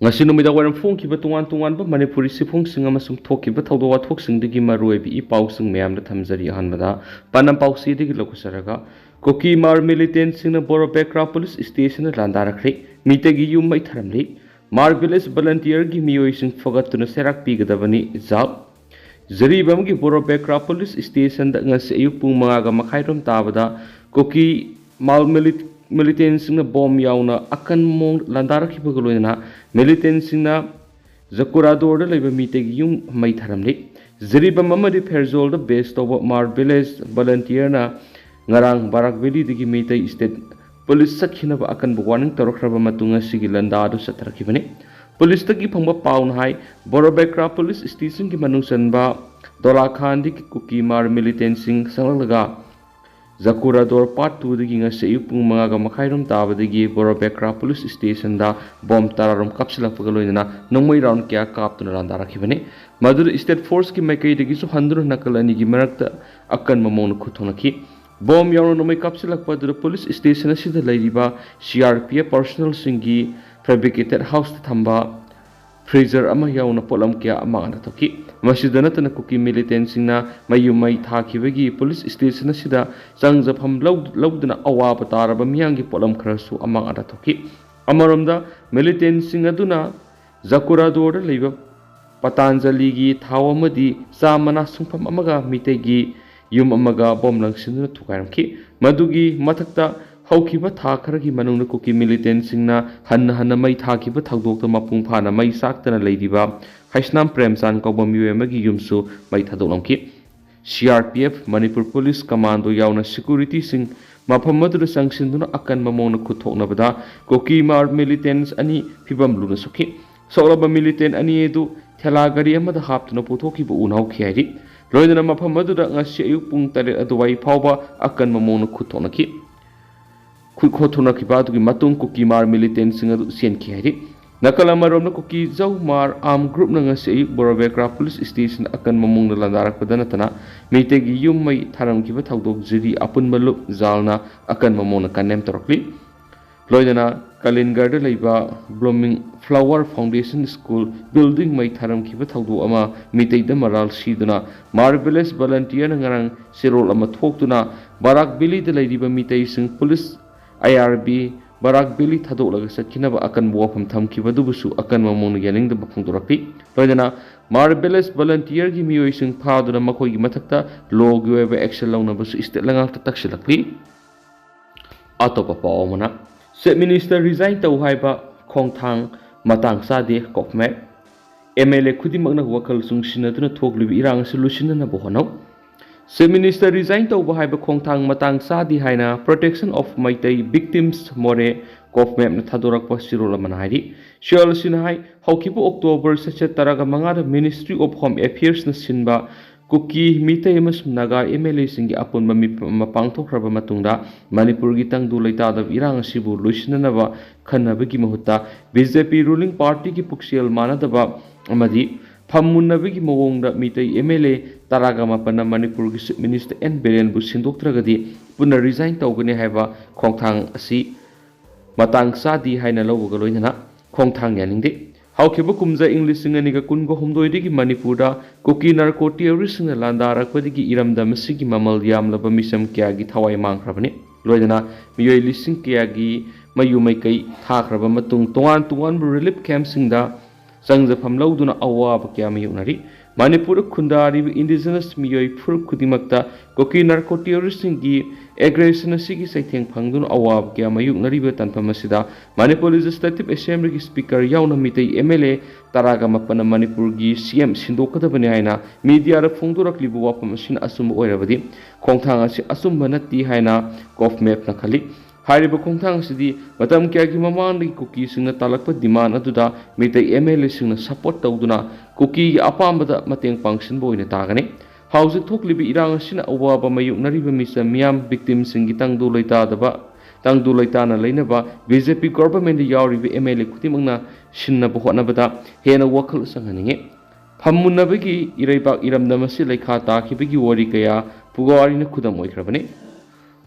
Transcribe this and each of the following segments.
ngasi numida waram phongkiba tungan ba Manipuri sifungsing amasung thokiba thawdo wathok digi maruebi i pausing mayamda thamjari ahanbada panam pausi digi lokusaraga Kuki Hmar militant singna Boro Bekra police station landarakre mitegi yum mai tharamli Hmar village volunteer gi miyoi sing fogatuna serak pigadabani jab Jiribam gi Boro Bekra police station da ngasi ayuk pung mga ga makhairom tabada Kuki Hmar militant singna bom yauna akan mong landarakhiba galoina militant singna Zakurador da leba mitegi yum mai tharamli Jiribam amadi Ferzol da base to Hmar village volunteer na ngarang barak valley digi metai state police sakhina ba akan warning tarokhraba matunga sigi landa du satrakibani police tagi phangba paun hai Boro Bekra police station ki manungsan ba Dola Khan dik Kuki Hmar militant sing sanglaga Zakura Dor part 2 digi nga se pung mga ga makhairum taba digi Boro Bekra police station da bom tararum kapsila pagaloina nongmai round kya kaptuna landa rakhibani madur state force ki mekai digi so handru nakalani gi marakta akan mamon khuthonaki Bom yawn no may kapsilak pa the police station si the lady ba CRPF personal singi fabricated house thamba freezer ama yawn na polam kya ama na toki masidana tan Kuki militant singna mayumai thakibagi police station sida sangjafam lawdna awa patara ba miyangi polam kharasu ama na toki amaramda militant singaduna Zakurador leiba Patanjali gi thawamadi samana sungpham amaga mitegi yum amaga bom langsinduna thukairamki madugi mathakta haukiba tha kharagi manungna Kuki militant singna hanna mai thakiba thagdokta mapung phana mai saktana leidiba haisnam premchan kawba miwe magi yumsu mai thadoklamki CRPF Manipur police commando yauna security sing mafam madura sangsinduna akan mamona khuthoknabada Kuki Hmar militants ani Phibam luna sukhi Soklaba militant ani edu Thella Gari da Haptu na puthokiba unau khiari loidana mafam madura ngasi ayuk pung tare aduwai phawba akan mamona khuthonaki khuthothonaki badugi matung Kuki Hmar militant sing adu sienki hari nakala maromna Kuki Jau Hmar arm group na ngasi ayuk Boro Bekra police station akan mamungna landarak padana tana meitegi yum mai tharamkiba thawdok jiri apun malup jalna akan mamona kanem torokli loidana Kalingarda leiba blooming flower foundation school building mai tharam kiba thawdu ama mitei da maral siduna marvelous volunteer ngarang sirol ama thoktuna barak bili de leiba mitei sing police IRB barak bili thadok laga satkina ba akan buafam thamkiba dubusu akan mamong yaning da bapungdorakti loidana marvelous volunteer gi miyoi sing phaduna makoi gi mathakta log weba action launa basu state langal taksilakli atopa paomana State Minister resign tau haiba khongthang matang sade kopme MLA khudimagna wakal sungsinaduna thoklibi irang solution na bohano State Minister resign tau haiba khongthang matang sadi haina protection of maitai victims more kopme na thadorak pasirula manahari shal sinhai haukibu October sacha taraga mangada Ministry of Home Affairs na sinba Kuki mitai amasum naga MLA singi apun mapangtokraba matungda Manipur gi tangdu leitada irang sibu luisinanaba khanabagi mahutta BJP ruling party ki puksial manadaba amadi phammunnabagi mawongda mitai MLA taraga mapana Manipur gi chief minister N Beren bu sindoktragadi punna resign tawgani haiba khongthang asi matang sadi haina lawga loinana khongthang yaningde Haukiba kumza English singaniga kungo humdoidigi Manipura Kuki narco terrorist na landarakwadigi iramda masigi mamal yamlaba misam kyagi thawai mangkrabani loidana miyoi lising kyagi mayumai kai thakraba matung tongan relief camp singda sangjafam lawduna awaba kya mayunari Manipur khundari indigenous miyoi phur kudimakta Kuki narco terrorist gi aggression sigi saitheng phangdun awab kya mayunari ba tanpamasida Manipur Legislative Assembly gi speaker yauna mitei MLA taraga mapana Manipur gi CM sindokadabani haina media ra phongdoraklibu wapam asin asum oirabadi khongthang asi asum banati haina kof map na khali hariba khongthang sidi matam kya gi mamang gi Kuki singna talakpa demand aduda mitei MLA singna support tawduna Kuki gi apambada mateng pangsin boina tagani Hausa thoklibi irang sina awaba mayunariba misa miyam victims singi tangdu laitana leinaba BJP government yauriba MLA kutimangna sinna bohonabada hena wakal sanghaninge phammunnabagi iraibak iramdamasi laikha takibagi wari kaya pugarina khudam oikrabani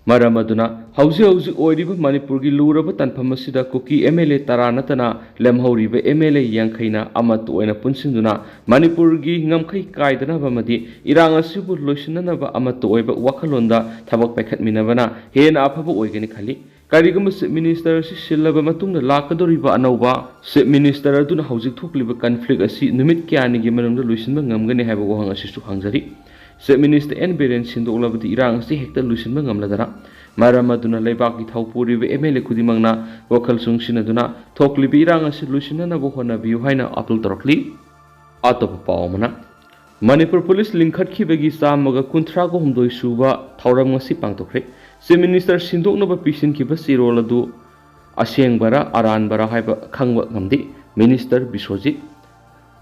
Maram aduna hausi oiriba Manipur gi luraba tanpham asida Kuki MLA tara natana lemhoriba MLA yankhaina amat oina punsinduna Manipur gi ngamkhai kaidana bamadi irang asibu loisinana ba amat oiba wakhalonda thabak paikhatminabana hena afaba oigani khali Karigum Minister Silaba Matuna Lakadoriba Anova, Sip Minister Aduna Housing Tukliba conflict a seat Numit Kiani Giman Lucian Mangam gonna have a wang assist to Hangari. Sip Minister N. Beren Sindola with the Iran, see Hector Lucian Mangam Ladara. Maramaduna Lebaki Taupuri, Emele Kudimangna, vocal sung Sinaduna, Tokli Birang as Luciana Bohona Buhaina Apple Torkli, out of Paumana. Manipur Police Linkat Kibegi Samaga Kuntrago Humdoi Suba, Tauramasi Pantokre. Se Minister Sindok Nova Pishin Kiba Siroladu Asiang Bara Aran Bara Haiba Kangwa Gamdi Minister Biswajit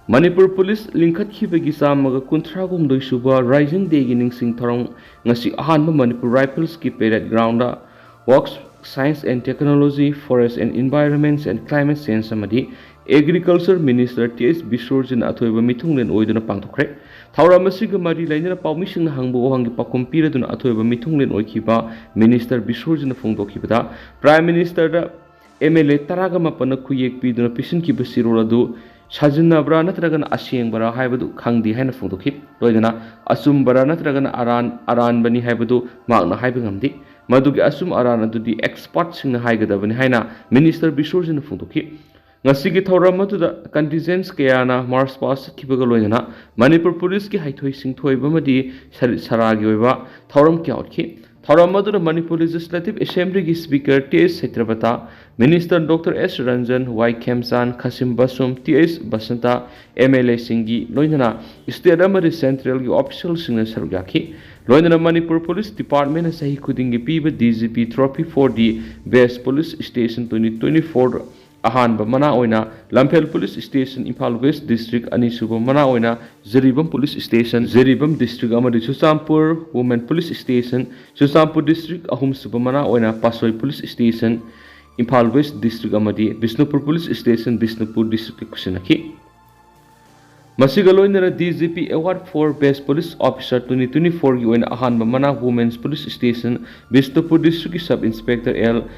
Manipur Police Linkat Kibagi Samaga Kuntragum Doisuba Rising Day Ginning Sing Thorong Ngasi Ahanba Manipur Rifles Ki Parade Grounda Works Science and Technology Forest and Environments and Climate Change Samadi Agriculture Minister T.S. Biswajit Athoiba Mitunglen Oiduna Pangtokre Thauramasiga Mari Laina Paumishin Hangbo Hangi Pakumpira Dun Athoiba Mitunglen Oikiba Minister Biswajit Fongdokibada Prime Minister MLA Taragama Panakuyek Piduna Pishin Kibasiroladu Shajina Bra Natragan Asiang Bara Haibadu Kangdi Hana Fongdokip Loidana Asum Bara Natragan Aran Bani Haibadu Magna Haibangamdi Madugi Asum Arana to the experts in the Haigadabani Haina Minister Biswajit Fongdokip Ngasigi Thauramatu the contingents Kayana Mars Pass Kibagaloina Manipur Police ki Haithoi Sing Thoi Bamadi Saragioiva Thauram Kyautki Thauramatu the Manipur Legislative Assembly ki Speaker T.S. Setrabata Minister Dr. S. Ranjan Y. Kemsan Kasim Basum T.S. Basanta MLA Singi Loinana State Amari Central ki Official Singna Sarugaki Loinana Manipur Police Department Sahi Kudingi Piba DGP Trophy for the Best Police Station 2024 Ahanba Mana Oina, Lampel Police Station, Impal West District, Anisuba Mana Oina, Jiribam Police Station, Jiribam District, Amadi Susampur, Women Police Station, Susampur District, Ahum Subamana Oina, Pasoi Police Station, Impal West District, Amadi, Bisnupur Police Station, Bisnupur District, Kusinaki. Masigaloinera DGP Award for Best Police Officer 2024 UN Ahanba Mana Women's Police Station, Bisnupur District Sub Inspector L.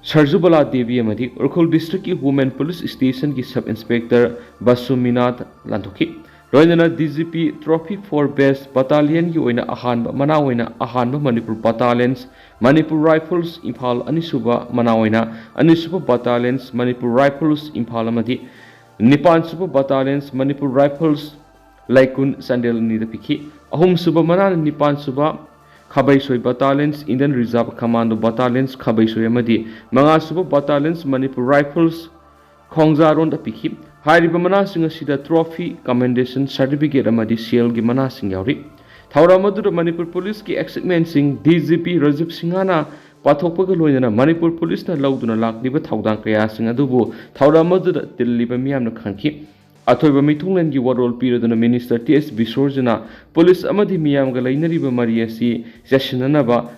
Sarjubala Devi Amadi, Urkhol District ki Women Police Station ki Sub Inspector Basuminath Lantoki, Loinana DGP Trophy for Best Battalion ki Oina Ahanba Manaoina Ahanba Manipur Battalions, Manipur Rifles Impal Anisuba Manaoina, Anisuba Battalions, Manipur Rifles Impal Amadi, Nipan Super Battalions, Manipur Rifles Laikun Sandel Nidapiki, Ahum Suba Mana Nipan Suba Khabaisoi Battalions, Indian Reserve Commando Battalions, Khabaisoi Amadi, Manga Super Battalions, Manipur Rifles, Khongzaron the Piki, Hariba Manasing Sida Trophy, Commendation Certificate Amadi, Shiel Gimanasing Yauri, Tauramadu Manipur Police ki Excitement Sing, DGP Rajiv Singhana, Patopagaloina, Manipur Police na Lauduna Lak, Liba Taudang Kayasing Adubu, Tauramadu Tiliba Miam no Kanki. Athoiba Mitunglen ki warol piraduna Minister T.S. Biswajit Police Amadi Miyam Galainariba Mariasi Sessionanaba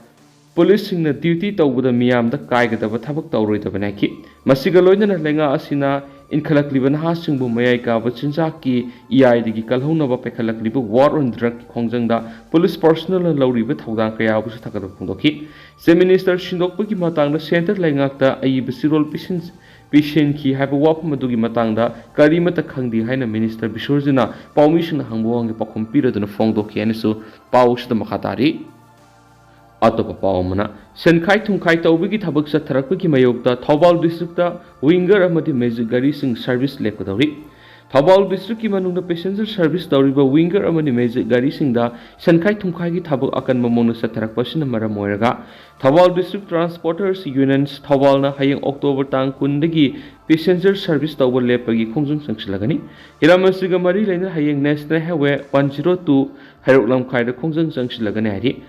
Police Sing the duty Taubuda Miyam the Kaigataba Tabak Taurita Banaki Masigaloina Lenga Asina in Kalakliban Hasingbu Mayaka Vachinzaki EID Kalhonava Pekalaklibu War on Drug Kongjanga Police Personnel and Lauriba Taudan Kayabus Takarapundoki Se Minister Shindokpuki Matang the Center Langakta Ayibasirol Pisins Pishin ki have a wap Madugi Matanga, Karimata Kandi Haina Minister Bishorjina, Paumission Hangwang Pakumpira than a Fongdoki and so Paush the Makatari Atopa Paumana, Senkai Tunkai Tawiki Tabaksa Tarakuki Mayokta, Tobal District, Winger Amati Magic Garising Service Lekadori. Thabal District ki manung na passenger service tawriba winger amani magic gari singda Senkai Tunkai ki thabak akan mamong sa tarakpasin na maramoiraga Thabal District Transporters Unions Thabal na hayang October tang kundagi passenger service tawal lepagi khongjung sangsilagani Hiramasiga mari laina hayang National Highway 102 Hairoklam khaida khongjung sangsilagani hari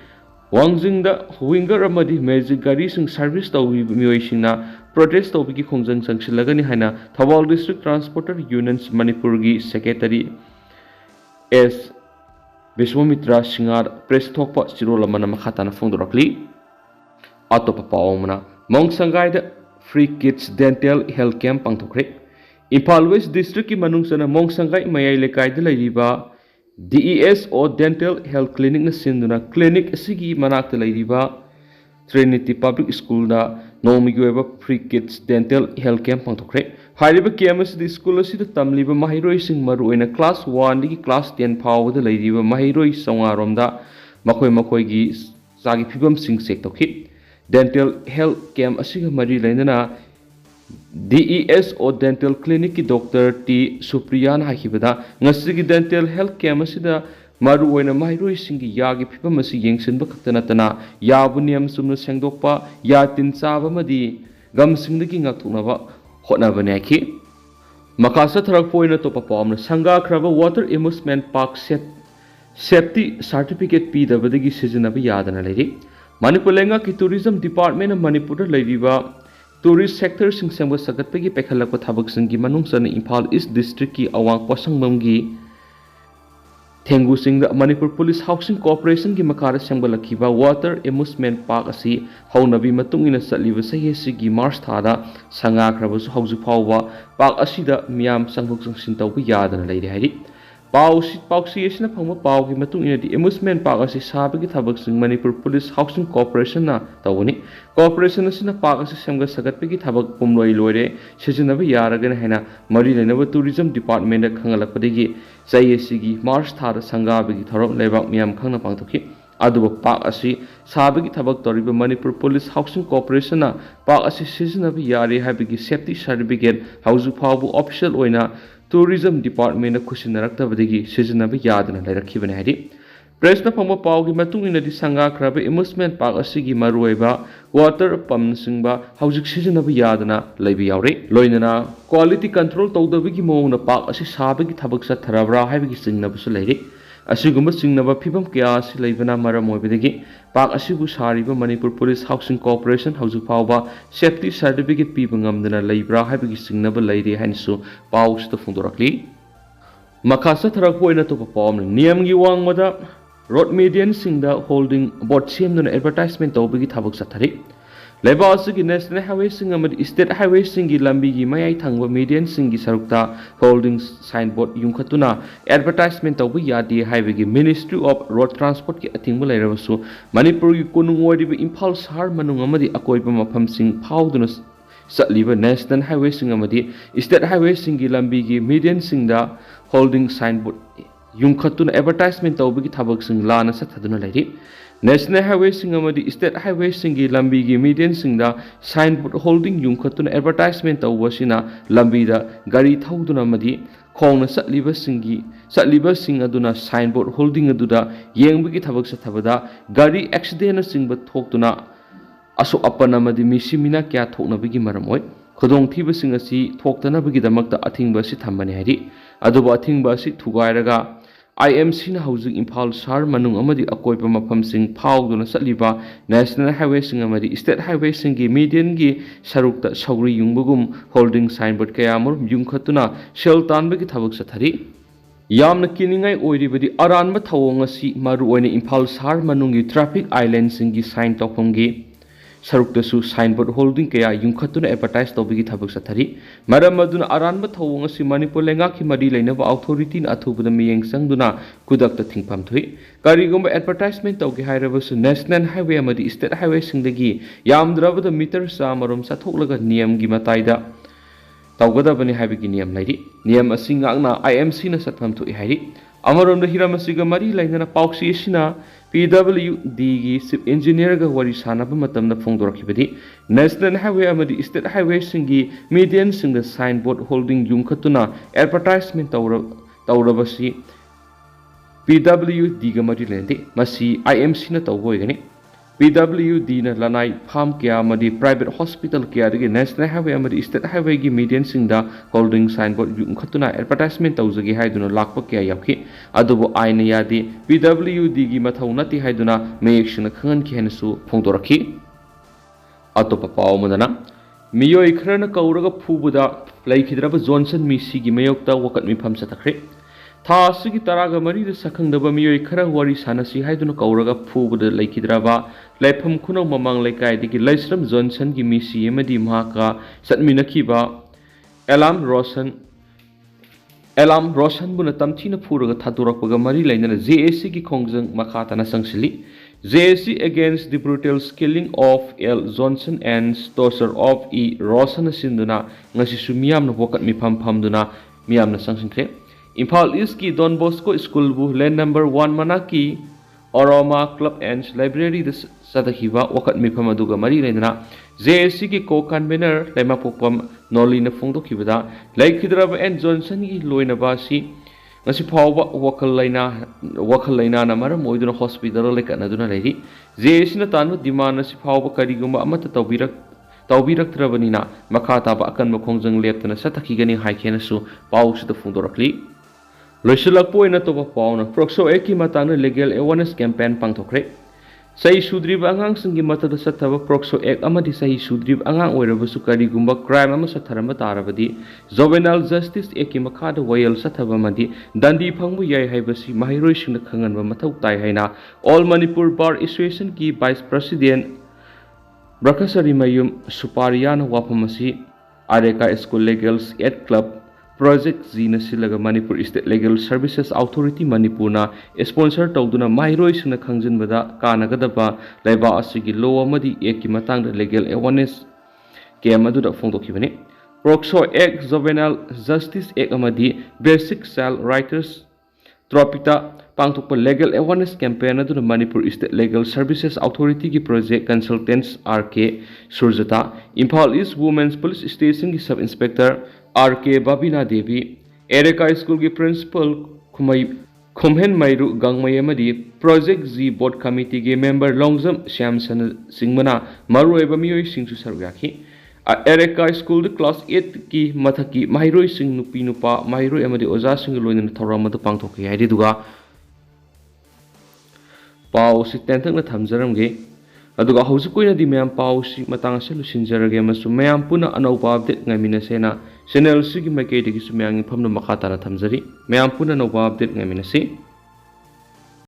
Wangjingda winger amadi magic gari sing service tawri miyoisingna protest tawbiki khongjang sangsilagani haina Thabal District Transporter Unions Manipur gi Secretary S Biswamitra Singar press thokpa sirolamana makhatana fongdorakli Atopa paomana Mongsangai da Free Kids Dental Health Camp pangthokre Impal West District ki manungsana Mongsangai mayai lekai da lairiba DESO Dental Health Clinic na sinduna clinic asigi manakta leiriba Trinity Public School da nomigi oiba free kids dental health camp pangthokre hairiba camp asidi school asida tamliba mahiroi sing maru oina class 1 digi class 10 phawda leiriba mahiroi songaromda makoi gi sagi phibam sing sek tokhi dental health camp asiga mari lainana DESO Dental Clinic ki Dr. T. Supriyan hakibada ngasigi dental health camp asida maru oina mahiroi singi yagi phibam asi yengsinba khaktana tana yabu niyam sumna sengdokpa ya tin chaba madi gam singdagi ngakthunaba hotnaba neki makasa tharak poina topa pamna sanga khraba water amusement park safety certificate pidabadagi sizinaba yadana leiri Manipur lenga ki tourism department of Manipur leiriba tourist sector sing sengba sagatpagi pekhalakpa thabak singi manungsana Imphal East district ki awang posangmamgi Thengu Singh Manipur Police Housing Corporation ki makara sengbalakhiba water amusement park asi haunabi matungina satliba sahi sigi March thada sanga khrabasu hauju phawwa park asida miyam sanghok sangsin tawba yadana leire hari pausi asina phangma pau ki matungina di amusement park asi sabagi thabak sing Manipur Police Housing Corporation na tawani corporation asina park asi semga sagatpagi thabak pumloi loire sijinaba yaragana hena mari lenaba tourism department da khangalakpadagi sayesigi March thada sangabagi thorok lebak miyam khangna pangthokhi aduba park asi sabagi thabak toriba Manipur Police Housing Corporation na park asi sijinaba yare habigi safety certificate hauju phawu official oina tourism department khusinnaraktabadagi sijinaba yadana lairakibane hari press na phangma pawgi matungina di sanga khraba amusement park asigi maruiba water pump singba haujik sijinaba yadana laibi yaure loinana quality control tawdabigi mona park asi sabagi thabak sa tharabra haibigi singnaba su leiri asigumba singnaba phibam kya asi leibana maram oibadagi park asibu sariba Manipur Police Housing Corporation hauju phawba safety certificate piba ngamdana leibra haibigi singnaba leiri hansu pawsta phungdorakli makasa tharakpo ina to pawm niyamgi wangmada road median singda holding board semduna advertisement tawbigi thabak sathari leba asigi national highway sing amadi state highway singi lambi gi mayai thangba median singi sarukta holding signboard yungkhatuna advertisement tawbu yadi highway gi Ministry of Road Transport ki atingba leirabasu Manipur gi kunung oiriba Imphal shahar manung amadi akoiba mafam sing phawduna satliba national highway sing amadi state highway singi lambi gi median singda holding signboard yungkhatuna advertisement tawbigi thabak sing lana sathaduna leiri National Highway sing amadi state highway singi lambi gi median singda signboard holding yungkhatuna advertisement tawbasina lambi da gari thauduna amadi khongna satliba sing aduna signboard holding aduda yengbigi thabak sathabada gari accident singba thoktuna aso apana amadi misimina kya thoknabigi maramoi khodong thiba sing asi thoktanabigi damakta athingba si thambani hari aduba athingba si thugairaga IMC na housing Imphal shahar manung amadi akoipa mafam sing phawduna satliba national highway sing amadi state highway sing gi median gi sarukta sauri yungbugum holding signboard kaya mur yungkhatuna shell tanbagi thabak sathari yamna kiningai oiribadi aranba thawong asi maru oina Imphal shahar manungi traffic island sing gi sign tokpamgi saruktasu signboard holding kaya yungkhatuna advertise tawbigi thabak sathari maram aduna aranba thawong asi Manipur lenga ki mari leinaba authority na athubada miyeng sangduna kudakta thingpam thui karigumba advertisement tawgi hairabasu national highway amadi state highway singdagi yamdrabada meter samarom sathoklaga niyam gi mataida tawgadabani haibigi niyam lairi niyam asi ngakna IMC na satham thui hairi amarom da hiramasiga mari lainana pauksi asina PWD gi chief engineer ga wari sanaba matamda phongdorakibadi national highway amadi state highway singi median singda signboard holding yungkhatuna advertisement tawrabasi PWD ga mari lende masi IMC na tawboigani PWD na lanai farm kya amadi private hospital kya dagi national highway amadi state highway gi median singda holding signboard yungkhatuna advertisement tawjagi haiduna lakpa kya yakhi adubo aina yadi PWD gi mathau nati haiduna mayekshina khangan ki henasu phongdorakhi atopa pawmudana miyoi khrana kauraga phubuda laikhidraba Johnson misi gi mayokta wakat mifam sathakre tha asigi taraga mari da sakhangdaba miyoi khara wari sanasi haiduna kauraga phubuda laikhidraba laifam khunau mamang laikai digi Laisram Johnson gi misi amadi mahaka satminakhiba alarm Roshan Elam Roshan buna tamthina phuraga thadorakpaga mari lainana JSC ki khongjang makhatana sangsili JSC against the brutal killing of L Johnson and torture of E Roshan sinduna ngasi su miyamna wokat mifam phamduna miyamna sangsingkre Imphal East ki Don Bosco School bu land number 1 manaki Oroma Club and Library the Sadahiva wakat mifam aduga mari lainana JSC ki co-convener Lema Pokpam Noli na Fungdo Kibada Laikidraba and Johnson ki Loina Basi ngasi phawba wakal laina na maram oiduna hospital lekana duna lady JSC na tanu demand na si phawba karigumba amata tawbirak trabanina makata ba akan makhongjang leptana satakigani haikena su pawsu da Fungdorakli Loisulakpo ina toba pawna Proxo eki matana legal awareness campaign pangthokre Sahi sudrib angang singgi matada sathaba Proxo Act amadi sahi sudrib angang oirabasu karigumba crime ama satharamba tarabadi Juvenile Justice Act ki makhada wayal sathaba madi dandi phangbu yai haibasi mahiroi singna khanganba mathau tai haina All Manipur Bar Association ki Vice President Brakasari Mayum Supariana wapamasi Areka School Legals Aid Club Project Zina Silaga Manipur State Legal Services Authority Manipur na sponsor tawduna mahiroi singna khangjinbada kanagadaba laiba asigi law amadi eki matangda legal awareness ke amaduna phongdokhibani Proxo Act Juvenile Justice Act amadi Basic Child Rights Tropita pangthokpa legal awareness campaign aduna Manipur State Legal Services Authority ki project consultants RK Surjata Imphal East Women's Police Station ki Sub Inspector RK Babina Devi Ereka School ki Principal Khumhen Mairu Gangmai amadi Project Z Board Committee ki Member Longjam Shamsan Singmana marueba miyoi singsu sarugaki Ereka School Class 8 ki mathaki mahiroi sing nupi nupa mahiroi amadi oja sing loina thoramadu pangthoki haidi duga pau si tentang na thamjaramge aduga hausukoina di mayam pau si matang se lusinjarage masu mayam puna anauba update ngamina sena channel sigi makai digi sumayang famna makata na thamjari mayam puna anauba update ngamina se